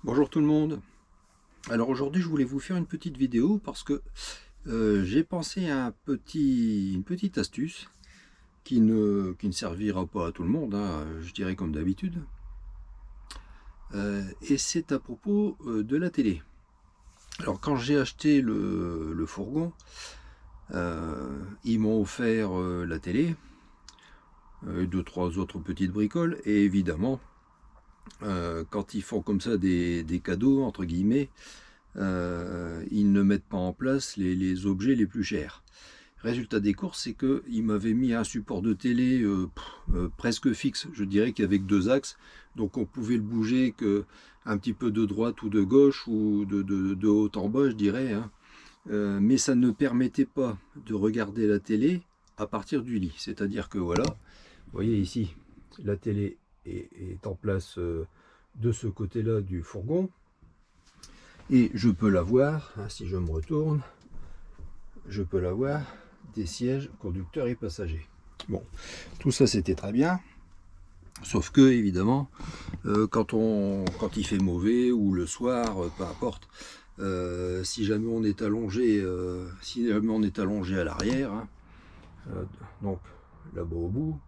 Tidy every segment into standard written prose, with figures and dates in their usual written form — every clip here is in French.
Bonjour tout le monde. Alors aujourd'hui je voulais vous faire une petite vidéo parce que j'ai pensé à une petite astuce qui ne servira pas à tout le monde, hein, je dirais comme d'habitude. Et c'est à propos de la télé. Alors quand j'ai acheté le fourgon, ils m'ont offert la télé, deux, trois autres petites bricoles, et évidemment, quand ils font comme ça des cadeaux, entre guillemets, ils ne mettent pas en place les objets les plus chers. Résultat des courses, c'est qu'il m'avait mis un support de télé presque fixe, je dirais qu'avec deux axes, donc on pouvait le bouger que un petit peu de droite ou de gauche, ou de haut en bas, je dirais, hein. Mais ça ne permettait pas de regarder la télé à partir du lit. C'est-à-dire que voilà, vous voyez ici, la télé est en place de ce côté-là du fourgon. Et je peux la voir, hein, si je me retourne, je peux la voir des sièges conducteurs et passagers. Bon, tout ça c'était très bien, sauf que évidemment, quand il fait mauvais ou le soir, peu importe, si jamais on est allongé, à l'arrière, hein, donc là-bas au bout,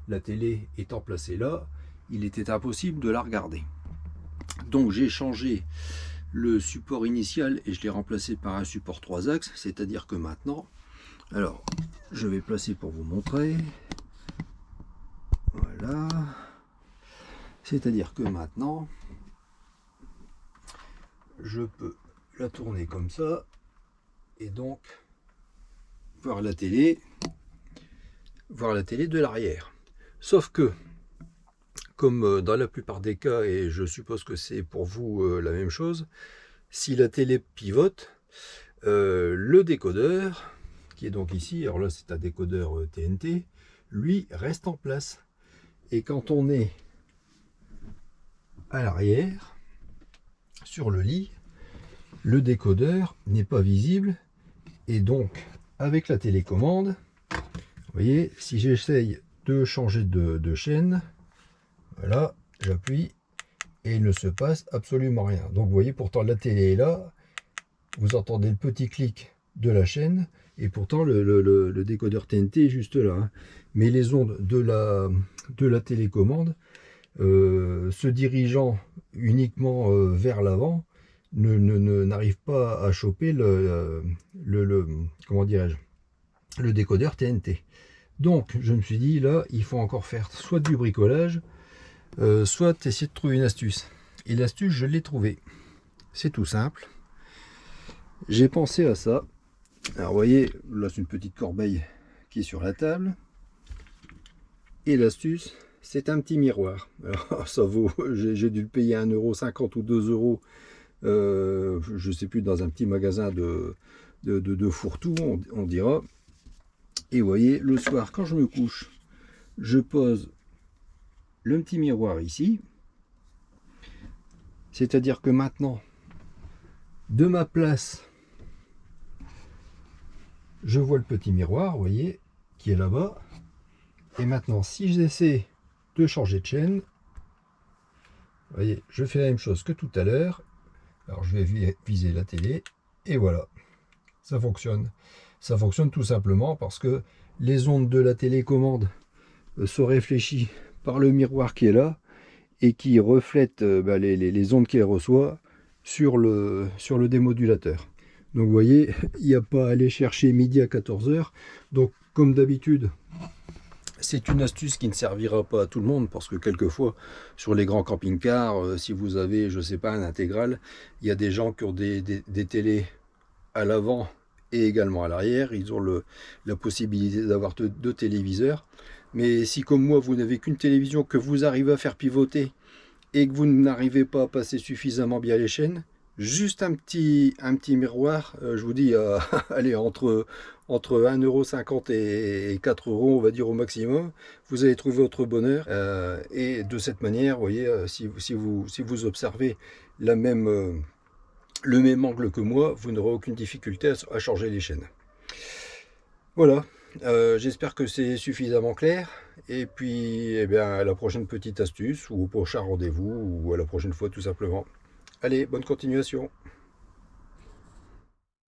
la télé étant placée là, il était impossible de la regarder. Donc j'ai changé le support initial et je l'ai remplacé par un support 3 axes, c'est-à-dire que maintenant, alors je vais placer pour vous montrer, voilà, c'est-à-dire que maintenant je peux la tourner comme ça et donc voir la télé de l'arrière. Sauf que, comme dans la plupart des cas, et je suppose que c'est pour vous la même chose, si la télé pivote, le décodeur, qui est donc ici, alors là c'est un décodeur TNT, lui reste en place. Et quand on est à l'arrière, sur le lit, le décodeur n'est pas visible. Et donc, avec la télécommande, vous voyez, si j'essaye de changer de chaîne, voilà, j'appuie et il ne se passe absolument rien. Donc vous voyez, pourtant la télé est là, vous entendez le petit clic de la chaîne, et pourtant le décodeur TNT est juste là, hein. Mais les ondes de la télécommande, se dirigeant uniquement vers l'avant, n'arrivent pas à choper comment dirais-je, le décodeur TNT. Donc je me suis dit, là il faut encore faire soit du bricolage, soit essayer de trouver une astuce. Et l'astuce, je l'ai trouvée. C'est tout simple. J'ai pensé à ça. Alors vous voyez, là c'est une petite corbeille qui est sur la table. Et l'astuce, c'est un petit miroir. Alors ça vaut, j'ai dû le payer 1,50 € ou 2 €, je sais plus, dans un petit magasin de fourre-tout, on dira. Et vous voyez, le soir, quand je me couche, je pose le petit miroir ici. C'est-à-dire que maintenant, de ma place, je vois le petit miroir, vous voyez, qui est là-bas. Et maintenant, si j'essaie de changer de chaîne, vous voyez, je fais la même chose que tout à l'heure. Alors je vais viser la télé, et voilà, ça fonctionne. Ça fonctionne tout simplement parce que les ondes de la télécommande sont réfléchies par le miroir qui est là, et qui reflète les ondes qu'il reçoit sur le démodulateur. Donc vous voyez, il n'y a pas à aller chercher midi à 14 h. Donc comme d'habitude, c'est une astuce qui ne servira pas à tout le monde, parce que quelquefois sur les grands camping-cars, si vous avez, je sais pas, un intégral, il y a des gens qui ont des télés à l'avant et également à l'arrière. Ils ont la possibilité d'avoir deux téléviseurs. Mais si, comme moi, vous n'avez qu'une télévision, que vous arrivez à faire pivoter et que vous n'arrivez pas à passer suffisamment bien les chaînes, juste un petit miroir, je vous dis, allez, entre 1,50 € et 4 €, on va dire au maximum, vous allez trouver votre bonheur. Et de cette manière, vous voyez, si vous observez le même angle que moi, vous n'aurez aucune difficulté à changer les chaînes. Voilà, j'espère que c'est suffisamment clair. Et puis, eh bien, à la prochaine petite astuce, ou au prochain rendez-vous, ou à la prochaine fois tout simplement. Allez, bonne continuation.